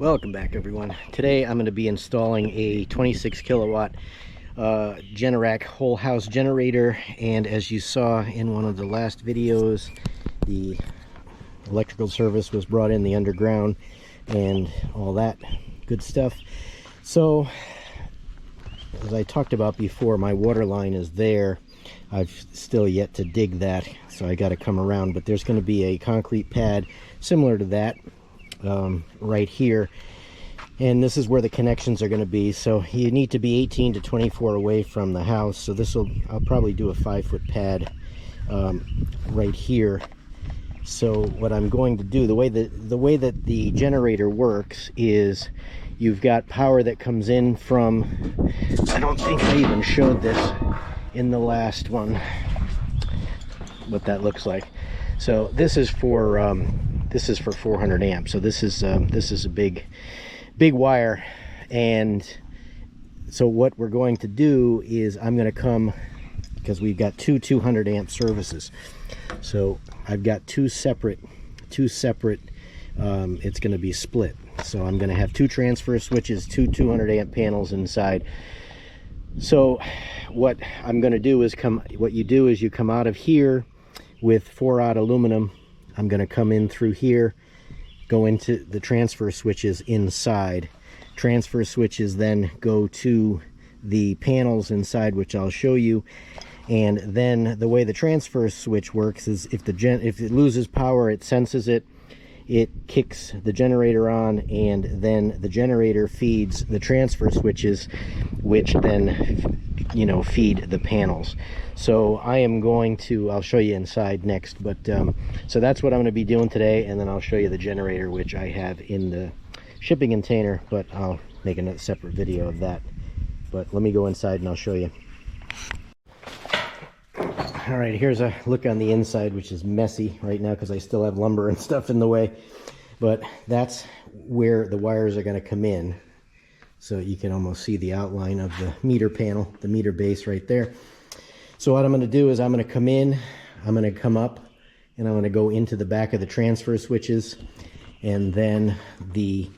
Welcome back, everyone. Today I'm going to be installing a 26 kilowatt Generac whole house generator, and as you saw in one of the last videos, the electrical service was brought in, the underground and all that good stuff. So as I talked about before, my water line is there. I've still yet to dig that, so I got to come around, but there's going to be a concrete pad similar to that right here, and this is where the connections are going to be. So you need to be 18 to 24 away from the house, so I'll probably do a 5-foot pad right here. So what I'm going to do, the way that the generator works is you've got power that comes in from, I don't think I even showed this in the last one, what that looks like. So this is for 400 amps. So this is a big wire, and so what we're going to do is I'm going to come, because we've got two 200 amp services. So I've got two separate. It's going to be split. So I'm going to have two transfer switches, two 200 amp panels inside. So what I'm going to do is you come out of here with 4-aught aluminum. I'm going to come in through here, go into the transfer switches inside. Transfer switches then go to the panels inside, which I'll show you. And then the way the transfer switch works is if it loses power, it senses it, it kicks the generator on, and then the generator feeds the transfer switches, which then feed the panels. So I'll show you inside next, but so that's what I'm going to be doing today, and then I'll show you the generator, which I have in the shipping container, but I'll make another separate video of that. But let me go inside and I'll show you. All right, here's a look on the inside, which is messy right now because I still have lumber and stuff in the way, but that's where the wires are going to come in. So you can almost see the outline of the meter panel, the meter base right there. So what I'm going to do is I'm going to come in, I'm going to come up, and I'm going to go into the back of the transfer switches, and then the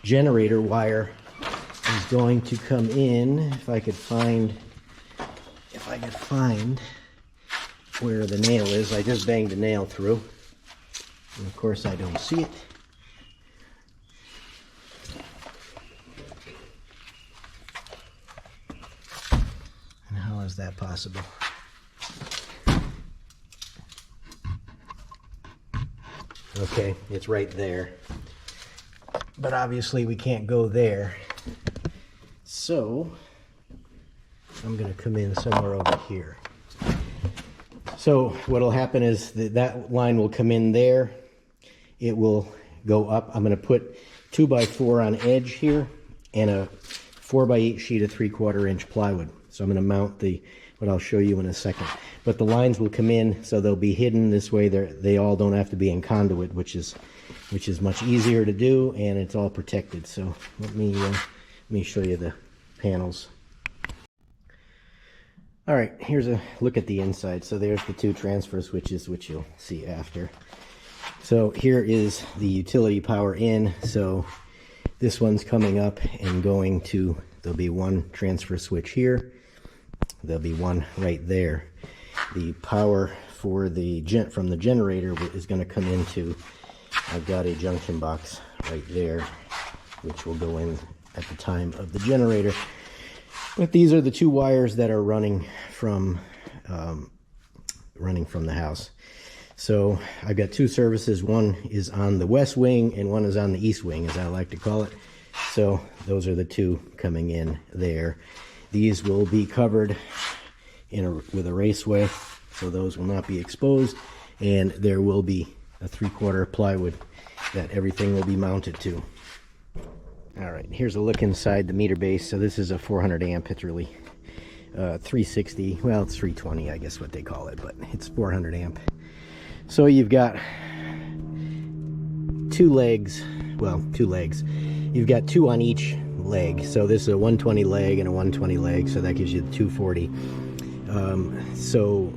generator wire is going to come in. If I could find where the nail is. I just banged a nail through, and of course I don't see it. And how is that possible? Okay, it's right there, but obviously we can't go there, so I'm going to come in somewhere over here. So what'll happen is that line will come in there, it will go up. I'm going to put 2x4 on edge here and a 4x8 sheet of 3/4 inch plywood. So I'm going to mount what I'll show you in a second. But the lines will come in, so they'll be hidden. This way they all don't have to be in conduit, which is much easier to do, and it's all protected. So let me show you the panels. All right, here's a look at the inside. So there's the two transfer switches, which you'll see after. So here is the utility power in. So this one's coming up and going to, there'll be one transfer switch here. There'll be one right there. The power for from the generator is going to come into, I've got a junction box right there, which will go in at the time of the generator. But these are the two wires that are running from the house. So I've got two services. One is on the west wing and one is on the east wing, as I like to call it. So those are the two coming in there. These will be covered with a raceway, so those will not be exposed, and there will be a 3/4 plywood that everything will be mounted to. All right, here's a look inside the meter base. So this is a 400 amp. It's really 360. Well, it's 320, I guess what they call it, but it's 400 amp. So you've got two legs. You've got two on each leg. So this is a 120 leg and a 120 leg. So that gives you the 240. So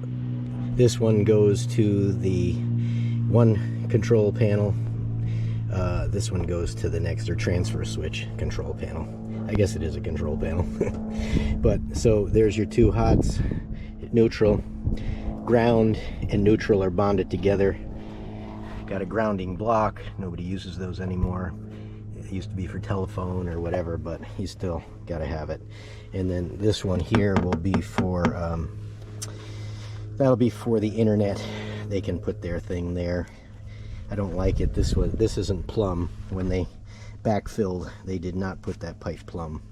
this one goes to the one control panel. This one goes to the next, or transfer switch control panel. I guess it is a control panel. But so there's your two hots. Neutral, ground and neutral are bonded together. Got a grounding block. Nobody uses those anymore. It used to be for telephone or whatever, but you still got to have it. And then this one here will be for that'll be for the internet. They can put their thing there. I don't like it. This isn't plumb. When they backfilled, they did not put that pipe plumb,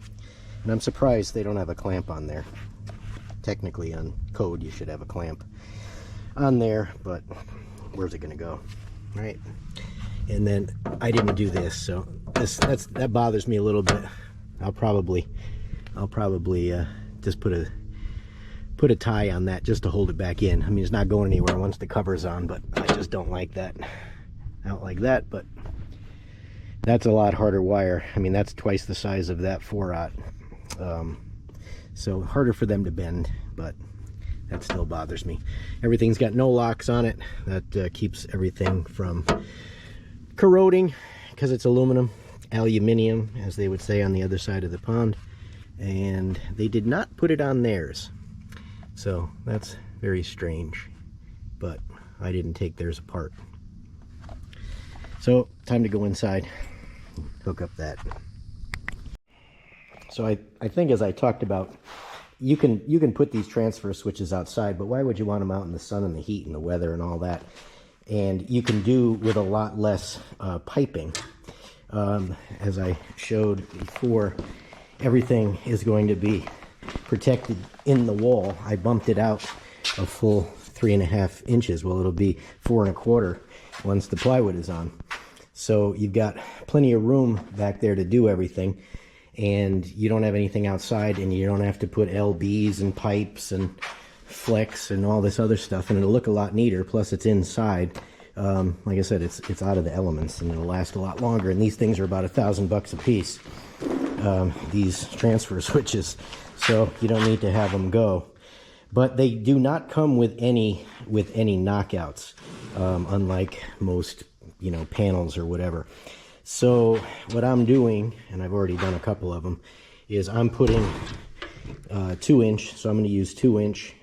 and I'm surprised they don't have a clamp on there. Technically, on code, you should have a clamp on there, but where's it gonna go? All right. And then I didn't do this, so that bothers me a little bit. I'll probably just put a tie on that just to hold it back in. I mean, it's not going anywhere once the cover's on, but I just don't like that. I don't like that, but that's a lot harder wire. I mean, that's twice the size of that 4-aught. So harder for them to bend, but that still bothers me. Everything's got no locks on it. That keeps everything from corroding, because it's aluminium, as they would say on the other side of the pond. And they did not put it on theirs. So that's very strange, but I didn't take theirs apart. So time to go inside, hook up that. So I think, as I talked about, you can put these transfer switches outside, but why would you want them out in the sun and the heat and the weather and all that? And you can do with a lot less piping. As I showed before, everything is going to be protected in the wall. I bumped it out a full 3.5 inches. Well, it'll be 4 1/4 once the plywood is on. So you've got plenty of room back there to do everything, and you don't have anything outside, and you don't have to put LBs and pipes and flex and all this other stuff, and it'll look a lot neater. Plus it's inside. Like I said, it's out of the elements, and it'll last a lot longer. And these things are about $1,000 a piece, these transfer switches, so you don't need to have them go. But they do not come with any knockouts, unlike most, panels or whatever. So what I'm doing, and I've already done a couple of them, is I'm putting 2-inch. So I'm going to use 2-inch.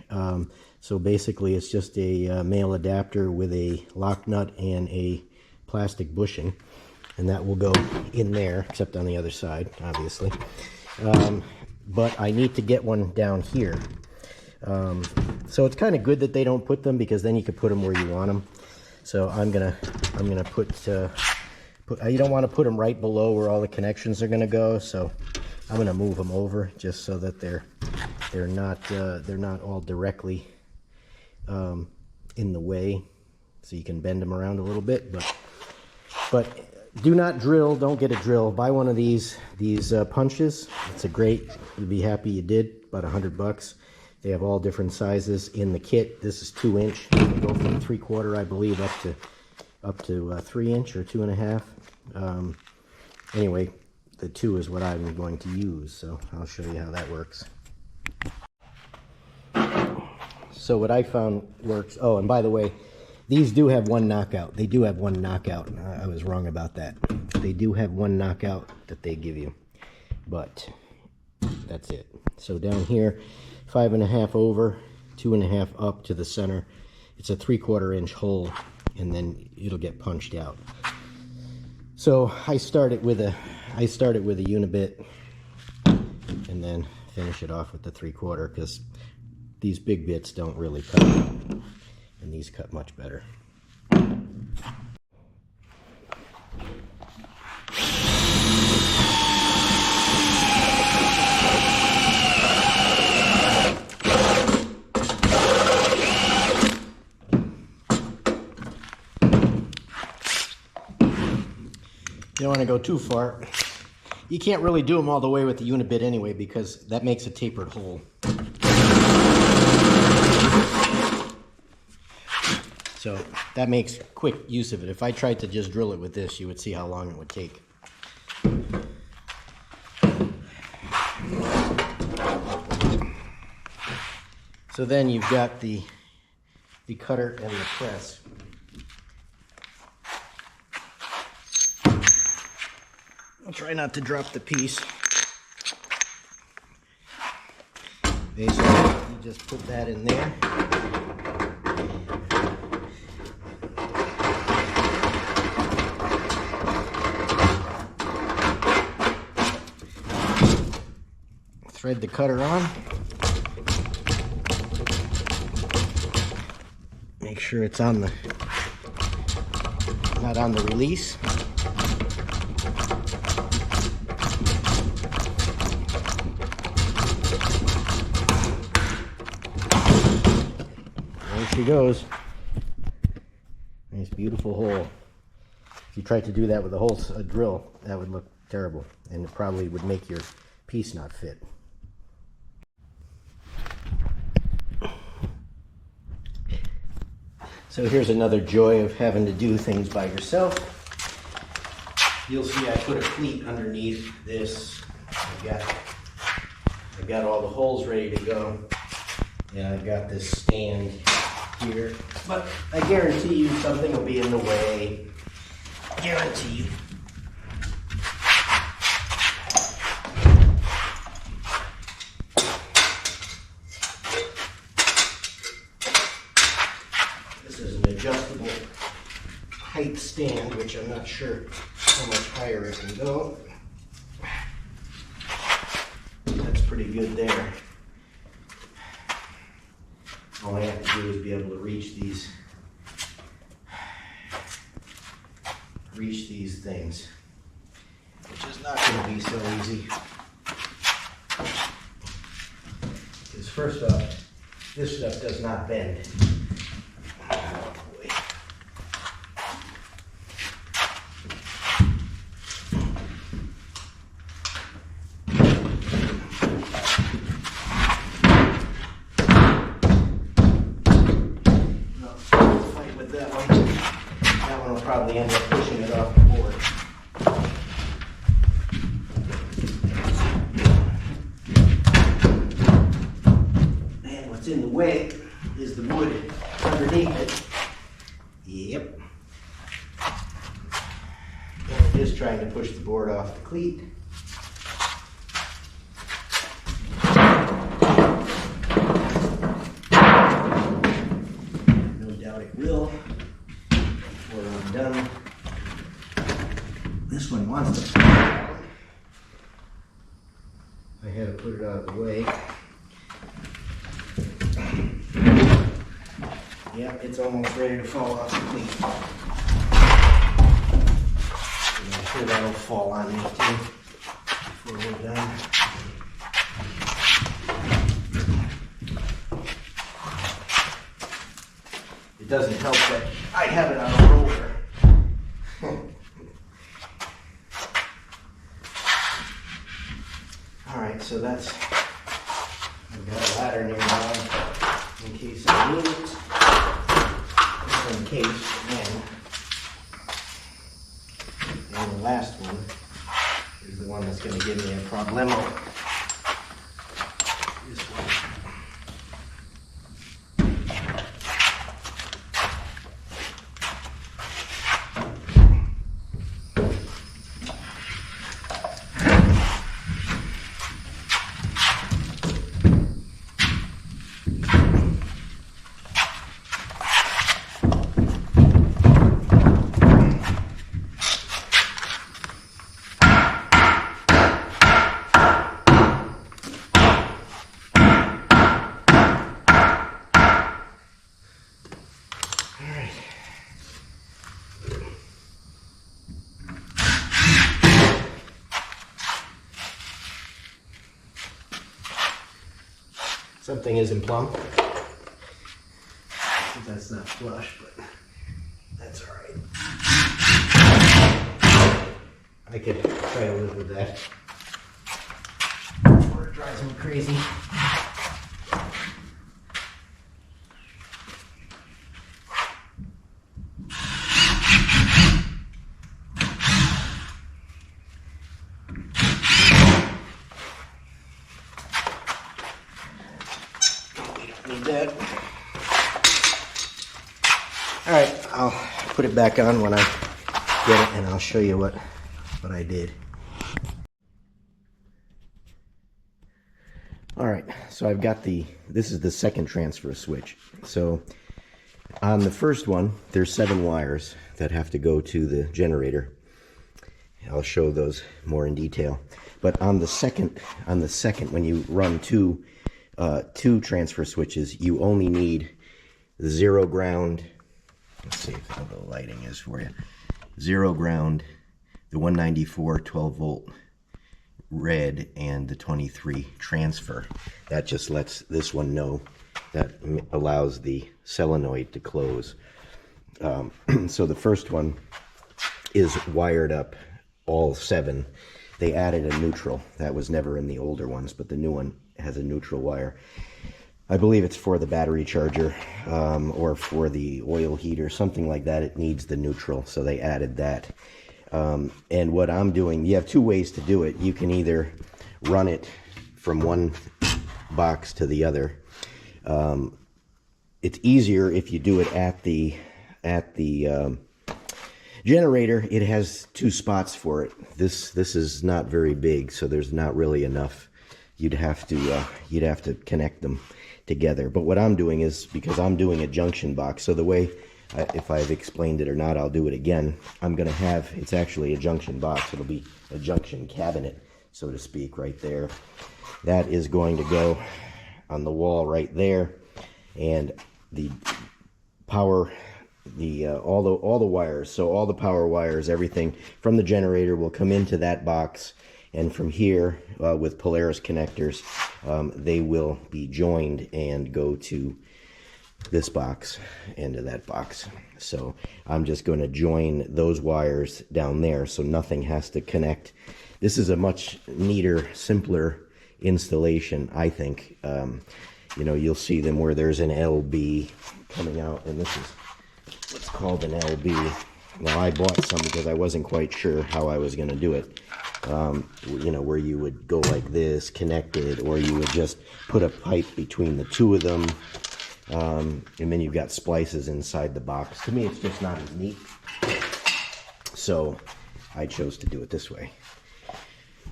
So basically it's just a male adapter with a lock nut and a plastic bushing, and that will go in there, except on the other side, obviously. But I need to get one down here. So it's kind of good that they don't put them, because then you can put them where you want them. So I'm gonna put you don't want to put them right below where all the connections are going to go, so I'm going to move them over just so that they're not all directly in the way, so you can bend them around a little bit. But do not drill. Don't get a drill. Buy one of these punches. It's a great. You'd be happy you did. About $100. They have all different sizes in the kit. This is 2-inch. You can go from 3/4, I believe, up to 3-inch or 2.5. Anyway, the 2 is what I'm going to use, so I'll show you how that works. So what I found works. Oh, and by the way, these do have one knockout. They do have one knockout. I was wrong about that. They do have one knockout that they give you, but that's it. So down here, 5.5 over, 2.5 up to the center. It's a 3/4 inch hole, and then it'll get punched out. So I started with a unibit, and then finish it off with the 3/4, because these big bits don't really cut, and these cut much better. You don't want to go too far. You can't really do them all the way with the unibit anyway, because that makes a tapered hole. So that makes quick use of it. If I tried to just drill it with this, you would see how long it would take. So then you've got the cutter and the press. I'll try not to drop the piece. Basically, you just put that in there. Thread the cutter on. Make sure it's on the, not on the release. There she goes. Nice, beautiful hole. If you tried to do that with a drill, that would look terrible, and it probably would make your piece not fit. So here's another joy of having to do things by yourself. You'll see I put a cleat underneath this. I've got all the holes ready to go, and I've got this stand here. But I guarantee you something will be in the way. Guarantee you. Adjustable height stand, which I'm not sure how much higher it can go. That's pretty good there. All I have to do is be able to reach these things, which is not going to be so easy. Because first off, this stuff does not bend. Probably end up pushing it off the board. And what's in the way is the wood underneath it. Yep. And I'm just trying to push the board off the cleat. No doubt it will. I'm done. This one wants to fall down. I had to put it out of the way. Yep, it's almost ready to fall off the cleat. And I'm sure that'll fall on me too before we're done. It doesn't help that I have it on a roller. Alright, so that's, I've got a ladder nearby in case I need it. Just in case, and the last one is the one that's going to give me a problemo. This one. Something isn't plumb. That's not flush, but that's all right. I could try to live with that. Before it drives me crazy. Need that. All right, I'll put it back on when I get it, and I'll show you what I did. All right, so I've got this is the second transfer switch. So on the first one, there's 7 wires that have to go to the generator. I'll show those more in detail. But on the second, when you run two transfer switches, you only need the 0 ground. Let's see how the lighting is for you. 0 ground, the 194 12 volt red, and the 23 transfer. That just lets this one know, that allows the solenoid to close. So the first one is wired up, all 7. They added a neutral. That was never in the older ones, but the new one has a neutral wire. I believe it's for the battery charger, or for the oil heater, something like that. It needs the neutral, so they added that. And what I'm doing, you have 2 ways to do it. You can either run it from one box to the other. It's easier if you do it at the generator. It has 2 spots for it. This is not very big, so there's not really enough. You'd have to connect them together. But what I'm doing is, because I'm doing a junction box, so the way, if I've explained it or not, I'll do it again. I'm going to have, it's actually a junction box. It'll be a junction cabinet, so to speak, right there. That is going to go on the wall right there, and the power, all the wires, so all the power wires, everything from the generator will come into that box, and from here, with Polaris connectors, they will be joined and go to this box, into that box. So I'm just going to join those wires down there, so nothing has to connect. This is a much neater, simpler installation, I think. You know, you'll see them where there's an LB coming out, and this is what's called an LB. Now, I bought some because I wasn't quite sure how I was going to do it. You know, where you would go like this, connected, or you would just put a pipe between the 2 of them. And then you've got splices inside the box. To me, it's just not as neat. So I chose to do it this way.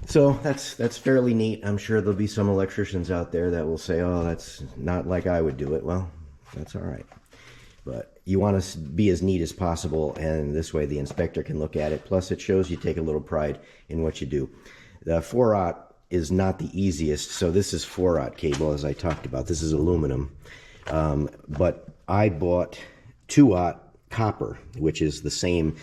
So that's fairly neat. I'm sure there'll be some electricians out there that will say, oh, that's not like I would do it. Well, that's all right. But you want to be as neat as possible, and this way the inspector can look at it. Plus, it shows you take a little pride in what you do. The 4/0 is not the easiest. So this is 4/0 cable, as I talked about. This is aluminum. But I bought 2/0 copper, which is the same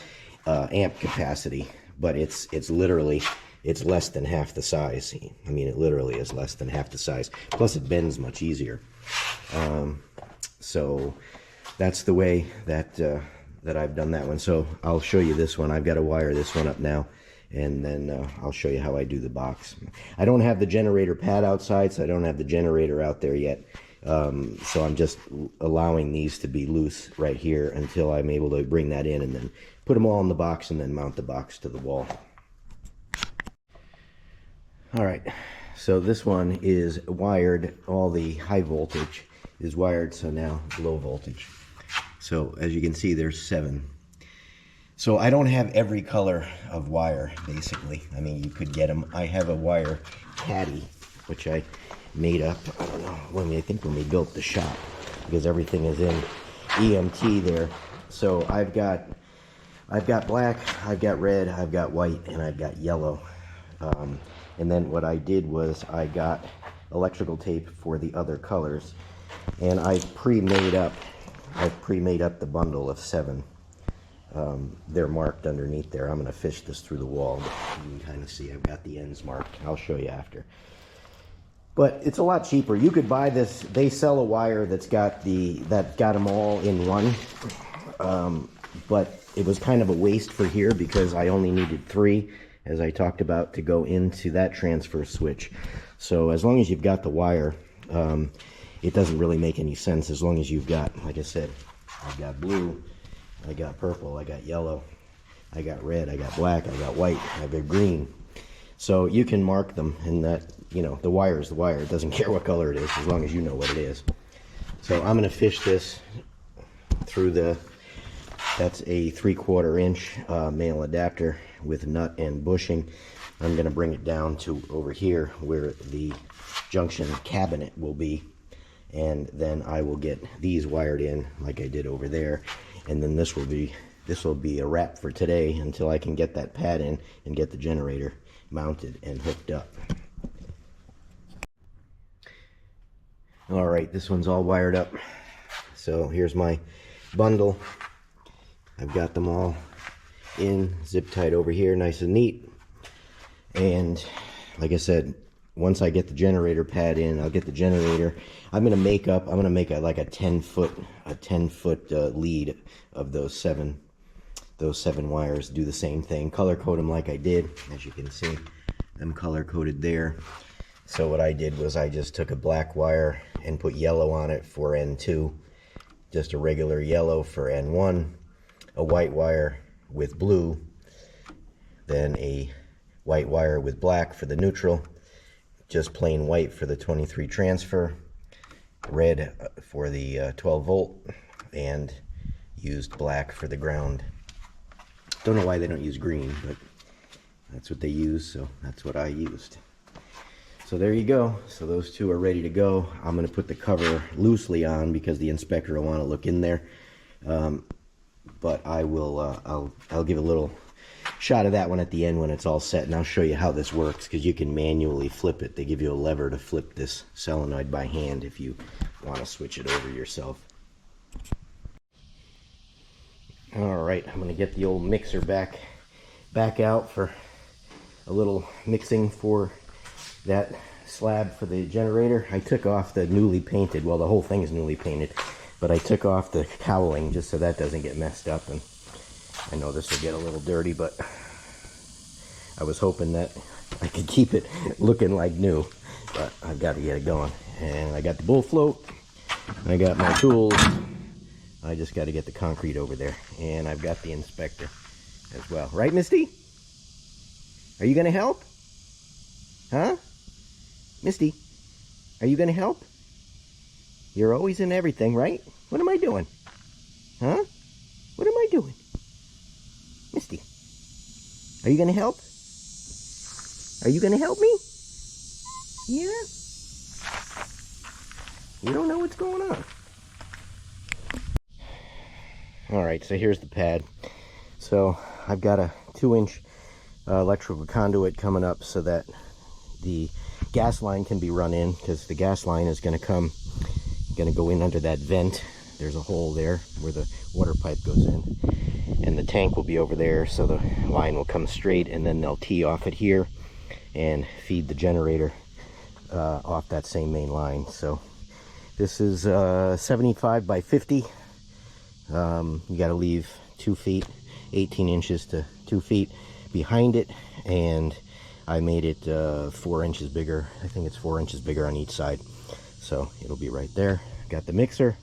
amp capacity, but it's literally, it's less than half the size. I mean, it literally is less than half the size. Plus, it bends much easier. So that's the way that I've done that one. So I'll show you this one. I've got to wire this one up now, and then I'll show you how I do the box. I don't have the generator pad outside, so I don't have the generator out there yet. So I'm just allowing these to be loose right here until I'm able to bring that in, and then put them all in the box, and then mount the box to the wall. All right, so this one is wired. All the high voltage is wired, so now low voltage. So as you can see, there's 7. So I don't have every color of wire, basically. I mean, you could get them. I have a wire caddy, which I made up, I don't know, I think when we built the shop, because everything is in EMT there. So I've got black, I've got red, I've got white, and I've got yellow. And then what I did was I got electrical tape for the other colors, and I've pre-made up the bundle of 7. They're marked underneath there. I'm going to fish this through the wall. You can kind of see I've got the ends marked. I'll show you after. But it's a lot cheaper. You could buy this. They sell a wire that's got them all in one. But it was kind of a waste for here because I only needed 3, as I talked about, to go into that transfer switch. So as long as you've got the wire, it doesn't really make any sense as long as you've got, like I said, I've got blue, I got purple, I got yellow, I got red, I got black, I got white, I got green. So you can mark them, and that, you know, the wire is the wire. It doesn't care what color it is as long as you know what it is. So I'm going to fish this through that's a 3/4 inch male adapter with nut and bushing. I'm going to bring it down to over here where the junction cabinet will be, and then I will get these wired in like I did over there, and then this will be a wrap for today until I can get that pad in and get the generator mounted and hooked up. All right, this one's all wired up. So here's my bundle. I've got them all in, zip tied over here, nice and neat. And like I said, once I get the generator pad in, I'll get the generator. I'm gonna make like a 10-foot lead of those seven wires. Do the same thing, color code them like I did. As you can see, I'm color coded there. So what I did was I just took a black wire and put yellow on it for N2, just a regular yellow for N1, a white wire with blue, then a white wire with black for the neutral, just plain white for the 23 transfer, red for the 12 volt, and used black for the ground. Don't know why they don't use green, but that's what they use, so that's what I used. So there you go. So those two are ready to go. I'm going to put the cover loosely on because the inspector will want to look in there. But I will. I'll give a little shot of that one at the end when it's all set, and I'll show you how this works because you can manually flip it. They give you a lever to flip this solenoid by hand if you want to switch it over yourself. All right, I'm going to get the old mixer back out for a little mixing for that slab for the generator. I took off the newly painted, well, the whole thing is newly painted, but I took off the cowling just so that doesn't get messed up. And I know this will get a little dirty, but I was hoping that I could keep it looking like new, but I've got to get it going. And I got the bull float, I got my tools, I just got to get the concrete over there, and I've got the inspector as well. Right, Misty? Are you going to help? Huh? Misty, are you going to help? You're always in everything, right? What am I doing? Huh? What am I doing? Misty, are you going to help? Are you going to help me? Yeah? You don't know what's going on. Alright, so here's the pad. So I've got a 2-inch electrical conduit coming up so that the gas line can be run in, because the gas line is going to go in under that vent. There's a hole there where the water pipe goes in, and the tank will be over there, so the line will come straight, and then they'll tee off it here and feed the generator off that same main line. So this is 75 by 50. You got to leave 2 feet, 18 inches to 2 feet behind it, and I made it 4 inches bigger. I think it's 4 inches bigger on each side, so it'll be right there. Got the mixer.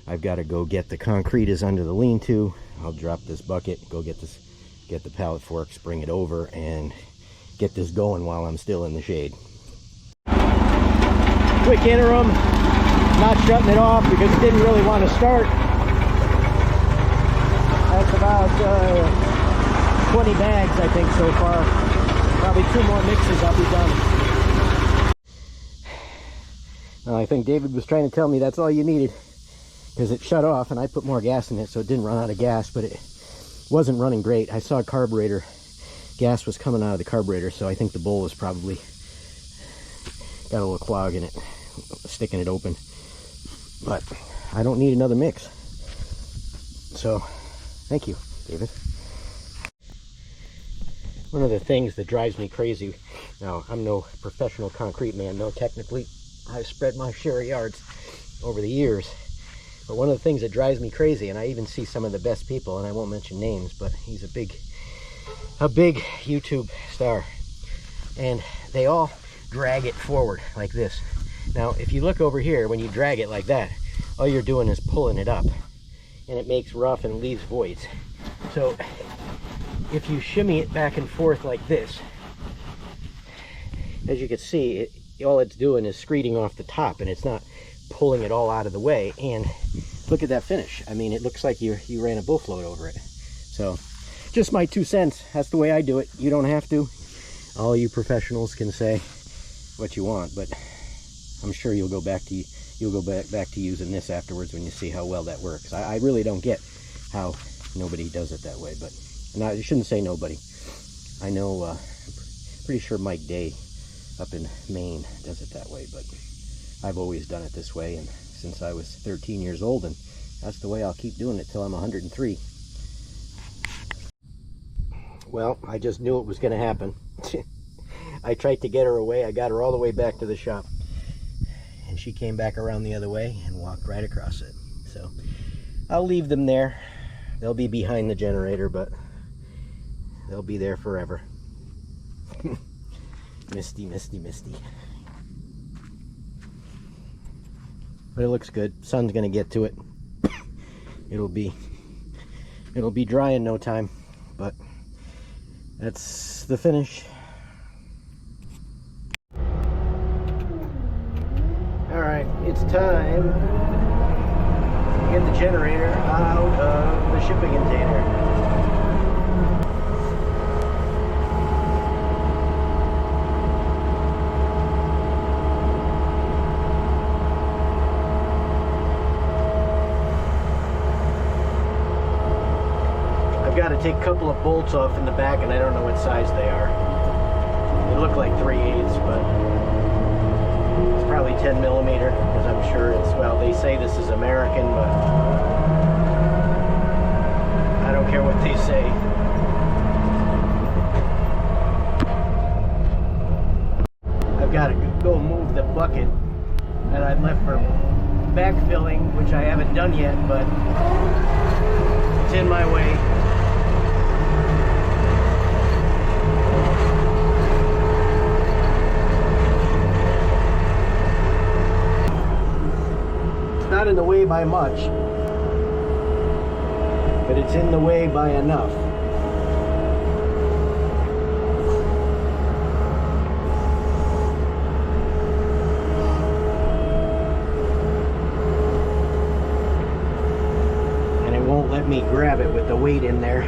I've got to go get the concrete is under the lean-to. I'll drop this bucket, go get the pallet forks, bring it over, and get this going while I'm still in the shade. Quick interim, not shutting it off because it didn't really want to start. That's about 20 bags, I think, so far. Probably 2 more mixes, I'll be done. I think David was trying to tell me that's all you needed, because it shut off and I put more gas in it so it didn't run out of gas, but it wasn't running great. I saw a carburetor, gas was coming out of the carburetor, so I think the bowl was probably got a little clog in it, sticking it open. But I don't need another mix. So, thank you, David. One of the things that drives me crazy, now I'm no professional concrete man, no, technically I've spread my share of yards over the years, but one of the things that drives me crazy, and I even see some of the best people, and I won't mention names, but he's a big YouTube star, and they all drag it forward like this. Now if you look over here, when you drag it like that, all you're doing is pulling it up, and it makes rough and leaves voids. So if you shimmy it back and forth like this, as you can see, all it's doing is screeding off the top, and it's not pulling it all out of the way. And look at that finish. I mean, it looks like you ran a bull float over it. So just my 2 cents. That's the way I do it. You don't have to. All you professionals can say what you want, but I'm sure you'll go back to using this afterwards when you see how well that works. I really don't get how nobody does it that way, but I shouldn't say nobody. I know, I'm pretty sure Mike Day up in Maine does it that way, but I've always done it this way, and since I was 13 years old, and that's the way I'll keep doing it till I'm 103. Well, I just knew it was going to happen. I tried to get her away. I got her all the way back to the shop, and she came back around the other way and walked right across it. So I'll leave them there. They'll be behind the generator, but they'll be there forever. Misty, misty, misty. But it looks good. Sun's gonna get to it. It'll be dry in no time, but that's the finish. All right, it's time to get the generator out of the shipping container. Got to take a couple of bolts off in the back, and I don't know what size they are. They look like 3/8, but it's probably 10 millimeter, because I'm sure it's, well, they say this is American, but I don't care what they say. I've got to go move the bucket that I left for backfilling, which I haven't done yet, but it's in my way. Not in the way by much, but it's in the way by enough. And it won't let me grab it with the weight in there.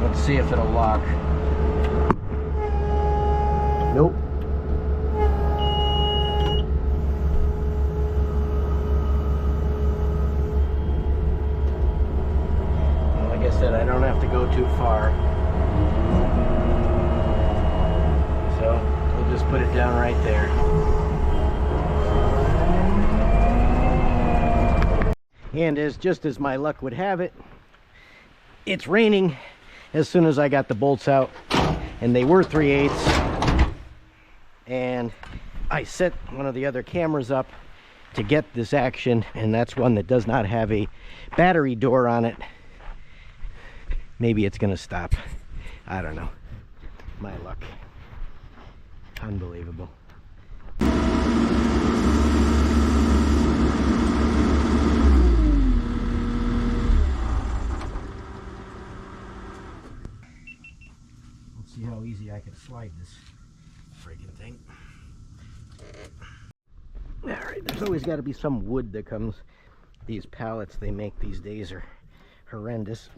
Let's see if it'll lock. Nope. Well, like I said, I don't have to go too far. So we'll just put it down right there. And just as my luck would have it, it's raining as soon as I got the bolts out, and they were 3/8. And I set one of the other cameras up to get this action, and that's one that does not have a battery door on it. Maybe it's gonna stop. I don't know. My luck. Unbelievable. Let's see how easy I can slide this freaking thing. Alright, there's always got to be some wood that comes. These pallets they make these days are horrendous.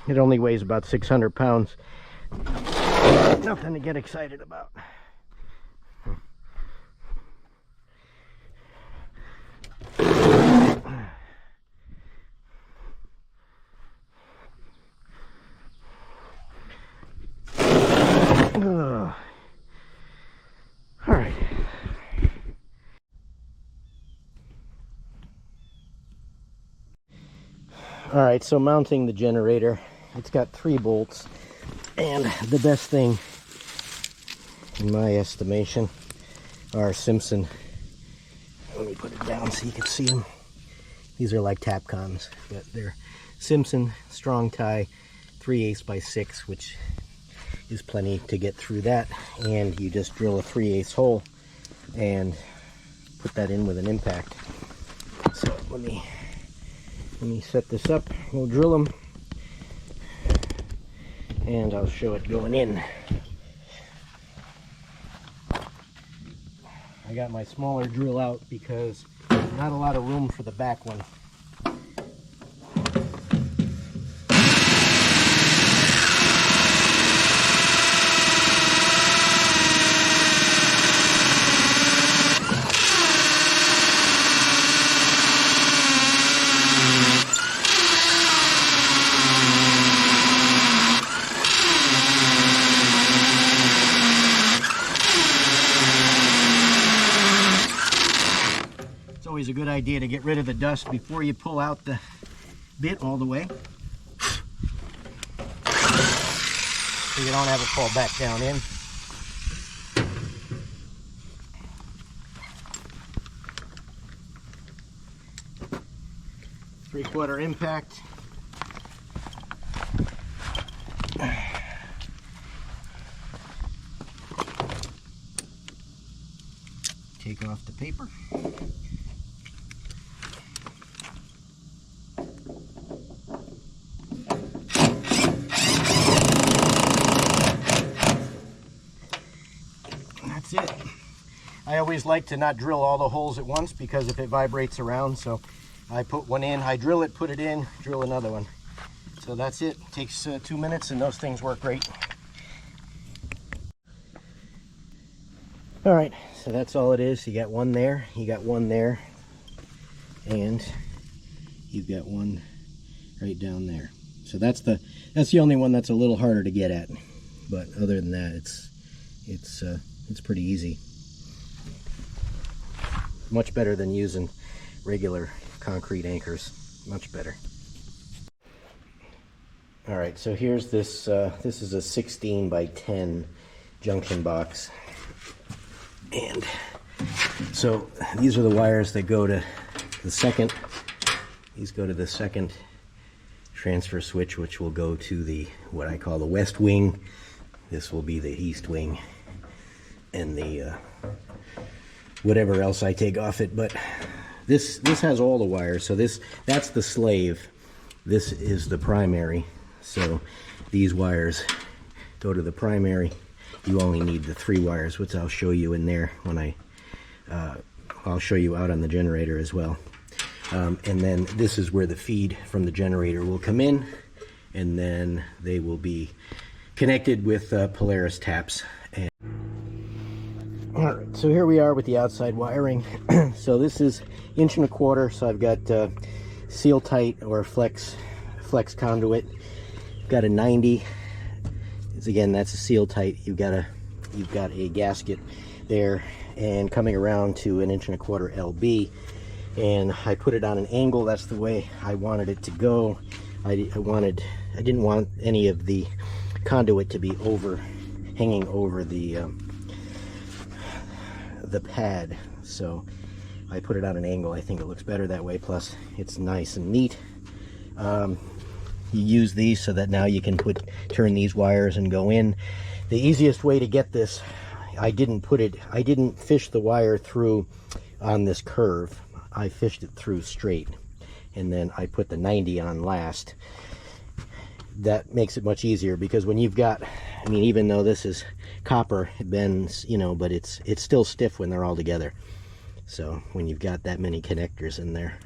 It only weighs about 600 pounds. Nothing to get excited about. All right. All right, so mounting the generator. It's got 3 bolts, and the best thing, in my estimation, are Simpson. Let me put it down so you can see them. These are like Tapcons, but they're Simpson strong tie 3/8 by 6, which is plenty to get through that. And you just drill a 3/8 hole and put that in with an impact. So let me set this up. We'll drill them and I'll show it going in. I got my smaller drill out because there's not a lot of room for the back one. Always a good idea to get rid of the dust before you pull out the bit all the way, so you don't have it fall back down in. Three-quarter impact. Take off the paper. That's it. I always like to not drill all the holes at once because if it vibrates around, so I put one in, I drill it, put it in, drill another one. So that's it. Takes 2 minutes and those things work great. All right, so that's all it is. You got one there, you got one there, and you've got one right down there. So that's the only one that's a little harder to get at. But other than that, it's pretty easy. Much better than using regular concrete anchors. Much better. All right, so here's this. This is a 16 by 10 junction box. And so these are the wires that go to the second. These go to the second transfer switch, which will go to the what I call the west wing. This will be the east wing, and the whatever else I take off it. But this has all the wires. So that's the slave. This is the primary. So these wires go to the primary. You only need the 3 wires, which I'll show you in there when I'll show you out on the generator as well. And then this is where the feed from the generator will come in, and then they will be connected with Polaris taps. And all right, so here we are with the outside wiring. So this is 1.25 inch, so I've got seal tight or flex conduit. Got a 90. Again, that's a seal tight. You've got a gasket there, and coming around to 1.25 inch LB, and I put it on an angle. That's the way I wanted it to go. I didn't want any of the conduit to be hanging over the pad, so I put it on an angle. I think it looks better that way, plus it's nice and neat. You use these so that now you can turn these wires and go in. The easiest way to get this, I didn't fish the wire through on this curve. I fished it through straight, and then I put the 90 on last. That makes it much easier, because when you've got, I mean, even though this is copper, it bends, you know, but it's still stiff when they're all together. So when you've got that many connectors in there,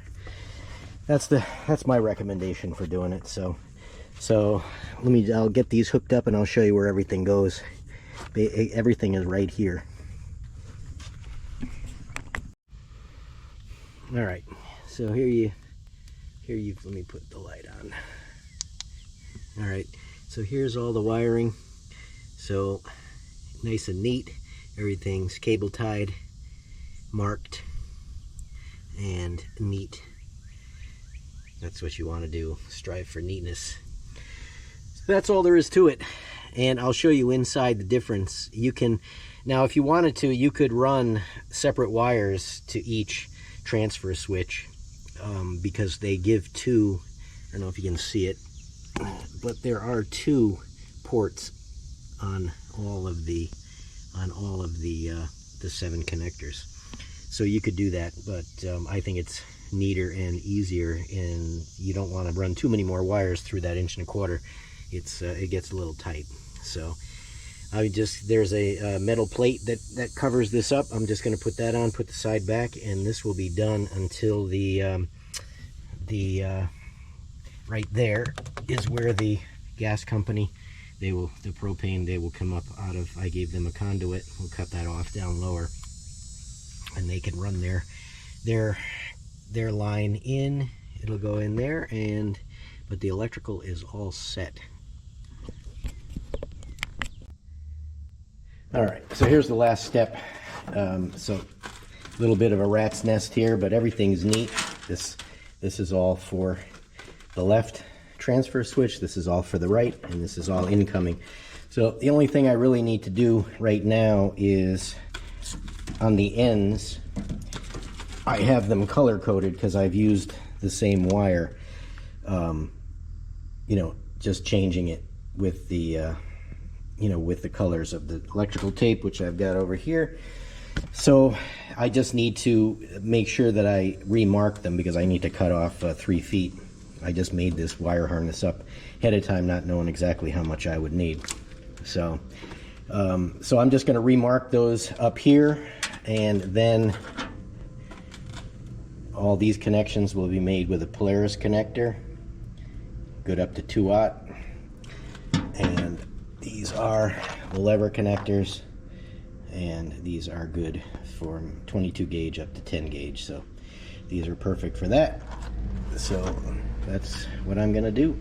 that's my recommendation for doing it. So I'll get these hooked up and I'll show you where everything goes. Everything is right here. All right, so here let me put the light on. All right, so here's all the wiring. So nice and neat. Everything's cable tied, marked, and neat. That's what you want to do. Strive for neatness. So that's all there is to it. And I'll show you inside the difference. You can, now if you wanted to, you could run separate wires to each transfer switch, because they give 2, I don't know if you can see it, but there are 2 ports on all of the the 7 connectors. So you could do that, but I think it's neater and easier, and you don't want to run too many more wires through that 1.25 inch. It gets a little tight. So there's a metal plate that covers this up. I'm just going to put that on, put the side back, and this will be done until right there is where the gas company, the propane, they will come up out of. I gave them a conduit. We'll cut that off down lower, and they can run their line in. It'll go in there, but the electrical is all set. All right, so here's the last step. So a little bit of a rat's nest here, but everything's neat. This is all for the left transfer switch, this is all for the right, and this is all incoming. So the only thing I really need to do right now is on the ends, I have them color coded because I've used the same wire, you know, just changing it with the you know, with the colors of the electrical tape, which I've got over here. So I just need to make sure that I remark them because I need to cut off 3 feet. I just made this wire harness up ahead of time, not knowing exactly how much I would need. So so I'm just going to remark those up here, and then all these connections will be made with a Polaris connector, good up to 2-aught, and these are the lever connectors, and these are good for 22 gauge up to 10 gauge. So these are perfect for that. So that's what I'm gonna do.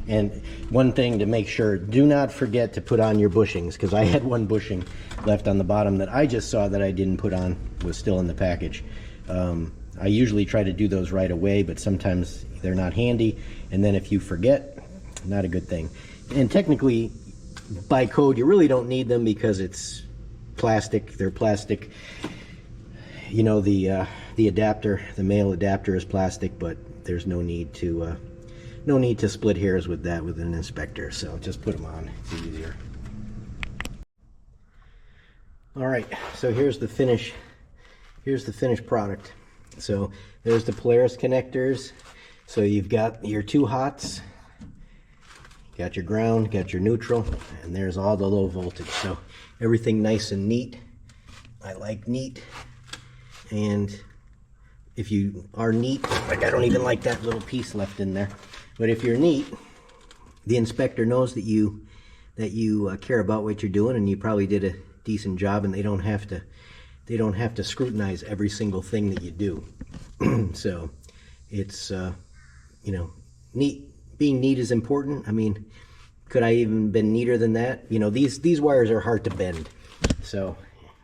And one thing to make sure, do not forget to put on your bushings, because I had one bushing left on the bottom that I just saw that I didn't put on, was still in the package. I usually try to do those right away, but sometimes they're not handy, and then if you forget, not a good thing. And technically, by code, you really don't need them because it's plastic. They're plastic. You know, the adapter, the male adapter is plastic, but there's no need to split hairs with that with an inspector. So just put them on. It's easier. All right. So here's the finish. Here's the finished product. So there's the Polaris connectors. So you've got your 2 hots. Got your ground, got your neutral, and there's all the low voltage. So everything nice and neat. I like neat. And if you are neat, like I don't even like that little piece left in there, but if you're neat, the inspector knows that you care about what you're doing, and you probably did a decent job, and they don't have to scrutinize every single thing that you do. So it's you know, neat. Being neat is important. I mean, could I even been neater than that? You know, these wires are hard to bend. So,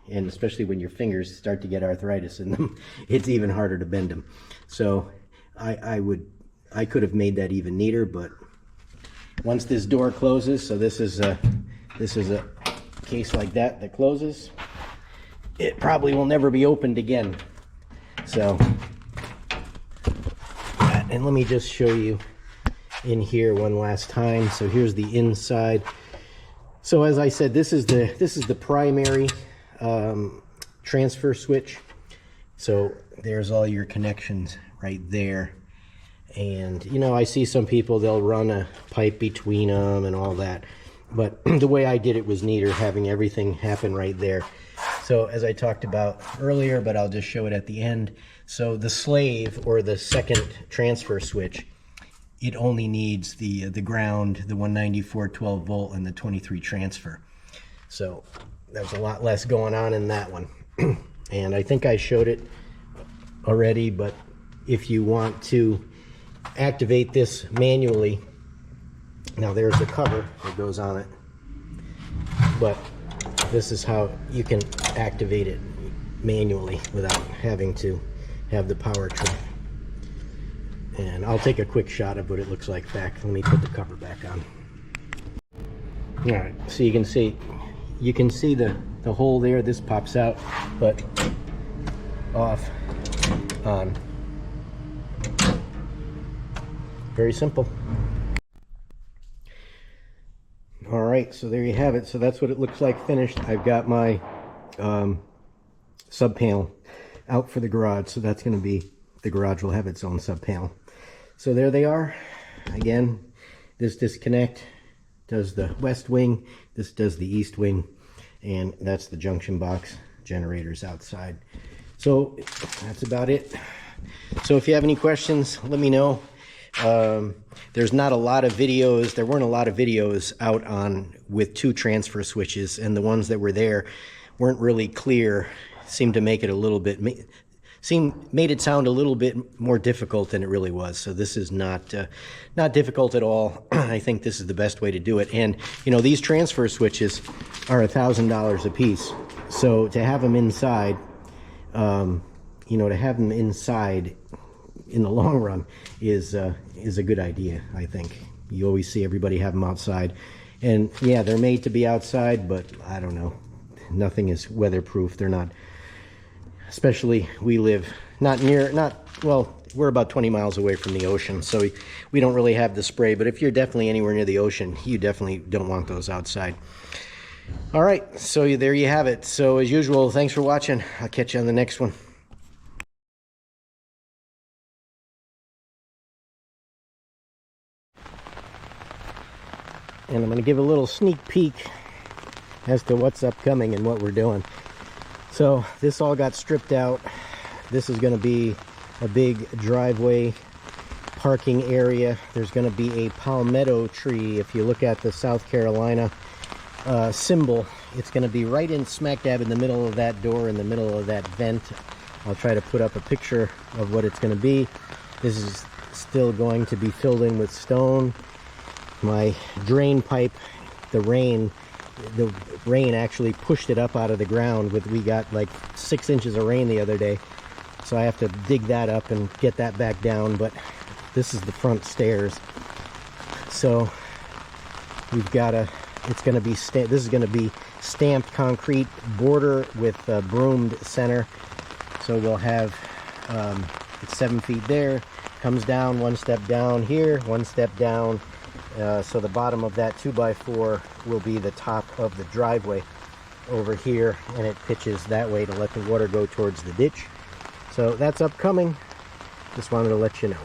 and especially when your fingers start to get arthritis in them, it's even harder to bend them. So I could have made that even neater, but once this door closes, so this is a case like that closes, it probably will never be opened again. So, and let me just show you in here one last time. So here's the inside. So as I said, this is the primary transfer switch. So there's all your connections right there. And you know, I see some people, they'll run a pipe between them and all that, but the way I did it was neater, having everything happen right there. So as I talked about earlier, but I'll just show it at the end. So the slave, or the second transfer switch, it only needs the ground, the 194 12 volt, and the 23 transfer. So there's a lot less going on in that one. And I think I showed it already, but if you want to activate this manually, now there's the cover that goes on it, but this is how you can activate it manually without having to have the power trim. And I'll take a quick shot of what it looks like back. Let me put the cover back on. All right, so you can see the hole there. This pops out, but off, on. Very simple. All right, so there you have it. So that's what it looks like finished. I've got my sub panel out for the garage, so that's going to be, the garage will have its own sub panel. So there they are. Again, this disconnect does the west wing, this does the east wing, and that's the junction box generators outside. So that's about it. So if you have any questions, let me know. There's not a lot of videos, there weren't a lot of videos out on with 2 transfer switches, and the ones that were there weren't really clear. Seemed to make it a little bit, made it sound a little bit more difficult than it really was. So this is not difficult at all. I think this is the best way to do it. And you know, these transfer switches are $1,000 a piece. So to have them inside, you know, to have them inside in the long run is a good idea. I think you always see everybody have them outside, and yeah, they're made to be outside, but I don't know, nothing is weatherproof. They're not, especially we live well, we're about 20 miles away from the ocean, so we don't really have the spray, but if you're definitely anywhere near the ocean, you definitely don't want those outside. All right, so there you have it. So as usual, thanks for watching. I'll catch you on the next one. And I'm going to give a little sneak peek as to what's upcoming and what we're doing. So this all got stripped out. This is going to be a big driveway parking area. There's going to be a palmetto tree. If you look at the South Carolina symbol, it's going to be right in smack dab in the middle of that door, in the middle of that vent. I'll try to put up a picture of what it's going to be. This is still going to be filled in with stone. My drain pipe, the rain actually pushed it up out of the ground. We got like 6 inches of rain the other day, so I have to dig that up and get that back down. But this is the front stairs, so we've got this is going to be stamped concrete border with a broomed center. So we'll have it's 7 feet there, comes down 1 step down here, 1 step down. So the bottom of that 2x4 will be the top of the driveway over here, and it pitches that way to let the water go towards the ditch. So that's upcoming. Just wanted to let you know.